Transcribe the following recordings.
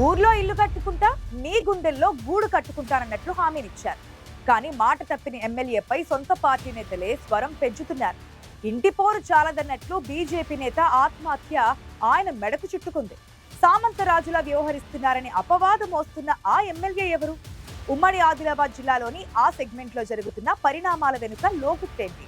ఊర్లో ఇల్లు కట్టుకుంటా మీ గుండెల్లో గూడు కట్టుకుంటానన్నట్లు హామీనిచ్చారు. కానీ మాట తప్పిన ఎమ్మెల్యేపై సొంత పార్టీ నేతలే స్వరం పెంచుతున్నారు. ఇంటి పోరు చాలదన్నట్లు బీజేపీ నేత ఆత్మహత్య ఆయన మెడకు చుట్టుకుంది. సామంతరాజులా వ్యవహరిస్తున్నారని అపవాదం మోస్తున్న ఆ ఎమ్మెల్యే ఎవరు? ఉమ్మడి ఆదిలాబాద్ జిల్లాలోని ఆ సెగ్మెంట్ లో జరుగుతున్న పరిణామాల వెనుక లోగుట్టేంటి?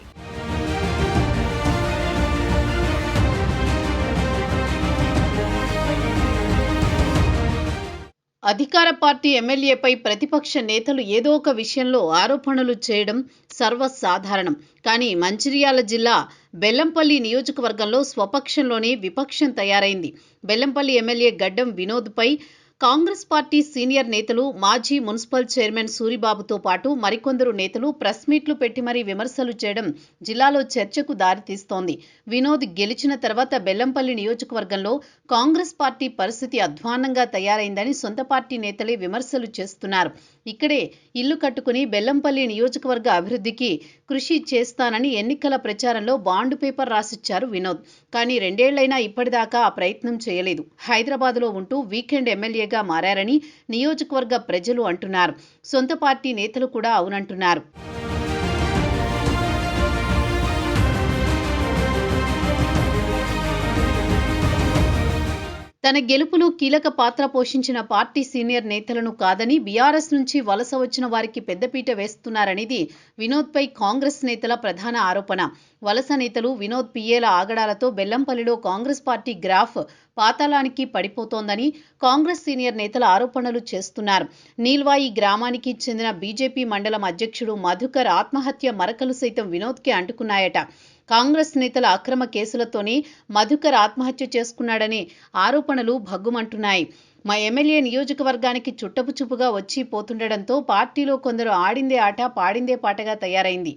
అధికార పార్టీ ఎమ్మెల్యేపై ప్రతిపక్ష నేతలు ఏదో ఒక విషయంలో ఆరోపణలు చేయడం సర్వసాధారణం. కానీ మంచిర్యాల జిల్లా బెల్లంపల్లి నియోజకవర్గంలో స్వపక్షంలోనే విపక్షం తయారైంది. బెల్లంపల్లి ఎమ్మెల్యే గడ్డం వినోద్పై కాంగ్రెస్ పార్టీ సీనియర్ నేతలు, మాజీ మున్సిపల్ చైర్మన్ సూరిబాబుతో పాటు మరికొందరు నేతలు ప్రెస్ మీట్లు పెట్టి మరీ విమర్శలు చేయడం జిల్లాలో చర్చకు దారితీస్తోంది. వినోద్ గెలిచిన తర్వాత బెల్లంపల్లి నియోజకవర్గంలో కాంగ్రెస్ పార్టీ పరిస్థితి అధ్వాన్నంగా తయారైందని సొంత పార్టీ నేతలే విమర్శలు చేస్తున్నారు. ఇక్కడే ఇల్లు కట్టుకుని బెల్లంపల్లి నియోజకవర్గ అభివృద్ధికి కృషి చేస్తానని ఎన్నికల ప్రచారంలో బాండ్ పేపర్ రాసిచ్చారు వినోద్. కానీ 2 ఏళ్లైనా ఇప్పటిదాకా ఆ ప్రయత్నం చేయలేదు. హైదరాబాద్లో ఉంటూ వీకెండ్ ఎమ్మెల్యేగా మారారని నియోజకవర్గ ప్రజలు అంటున్నారు. సొంత పార్టీ నేతలు కూడా అవునంటున్నారు. తన గెలుపులో కీలక పాత్ర పోషించిన పార్టీ సీనియర్ నేతలను కాదని బీఆర్ఎస్ నుంచి వలస వచ్చిన వారికి పెద్దపీట వేస్తున్నారనేది వినోద్పై కాంగ్రెస్ నేతల ప్రధాన ఆరోపణ. వలస నేతలు వినోద్ పిఏల ఆగడాలతో బెల్లంపల్లిలో కాంగ్రెస్ పార్టీ గ్రాఫ్ పాతాళానికి పడిపోతోందని కాంగ్రెస్ సీనియర్ నేతల ఆరోపణలు చేస్తున్నారు. నీల్వాయి గ్రామానికి చెందిన బీజేపీ మండలం అధ్యక్షుడు మధుకర్ ఆత్మహత్య మరకలు సైతం వినోద్కే అంటుకున్నాయట. కాంగ్రెస్ నేతల అక్రమ కేసులతోనే మధుకర్ ఆత్మహత్య చేసుకున్నాడనే ఆరోపణలు భగ్గుమంటున్నాయి. మా ఎమ్మెల్యే నియోజకవర్గానికి చుట్టపు చూపుగా వచ్చి పోతుండటంతో పార్టీలో కొందరు ఆడిందే ఆట పాడిందే పాటగా తయారైంది.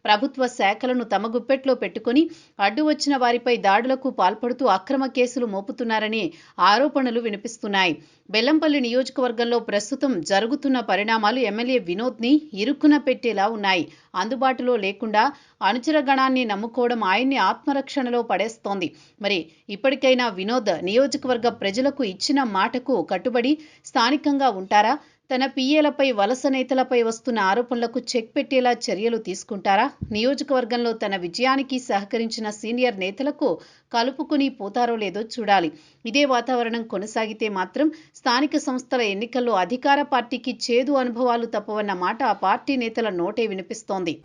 ప్రభుత్వ శాఖలను తమ గుప్పెట్లో పెట్టుకుని అడ్డు వచ్చిన వారిపై దాడులకు పాల్పడుతూ అక్రమ కేసులు మోపుతున్నారని ఆరోపణలు వినిపిస్తున్నాయి. బెల్లంపల్లి నియోజకవర్గంలో ప్రస్తుతం జరుగుతున్న పరిణామాలు ఎమ్మెల్యే వినోద్ని ఇరుక్కున పెట్టేలా ఉన్నాయి. అందుబాటులో లేకుండా అనుచర గణాన్ని నమ్ముకోవడం ఆయన్ని ఆత్మరక్షణలో పడేస్తోంది. మరి ఇప్పటికైనా వినోద్ నియోజకవర్గ ప్రజలకు ఇచ్చిన మాటకు కట్టుబడి స్థానికంగా ఉంటారా? తన పిఏలపై, వలస నేతలపై వస్తున్న ఆరోపణలకు చెక్ పెట్టేలా చర్యలు తీసుకుంటారా? నియోజకవర్గంలో తన విజయానికి సహకరించిన సీనియర్ నేతలకు కలుపుకుని పోతారో లేదో చూడాలి. ఇదే వాతావరణం కొనసాగితే మాత్రం స్థానిక సంస్థల ఎన్నికల్లో అధికార పార్టీకి చేదు అనుభవాలు తప్పవన్న మాట ఆ పార్టీ నేతల నోటే వినిపిస్తోంది.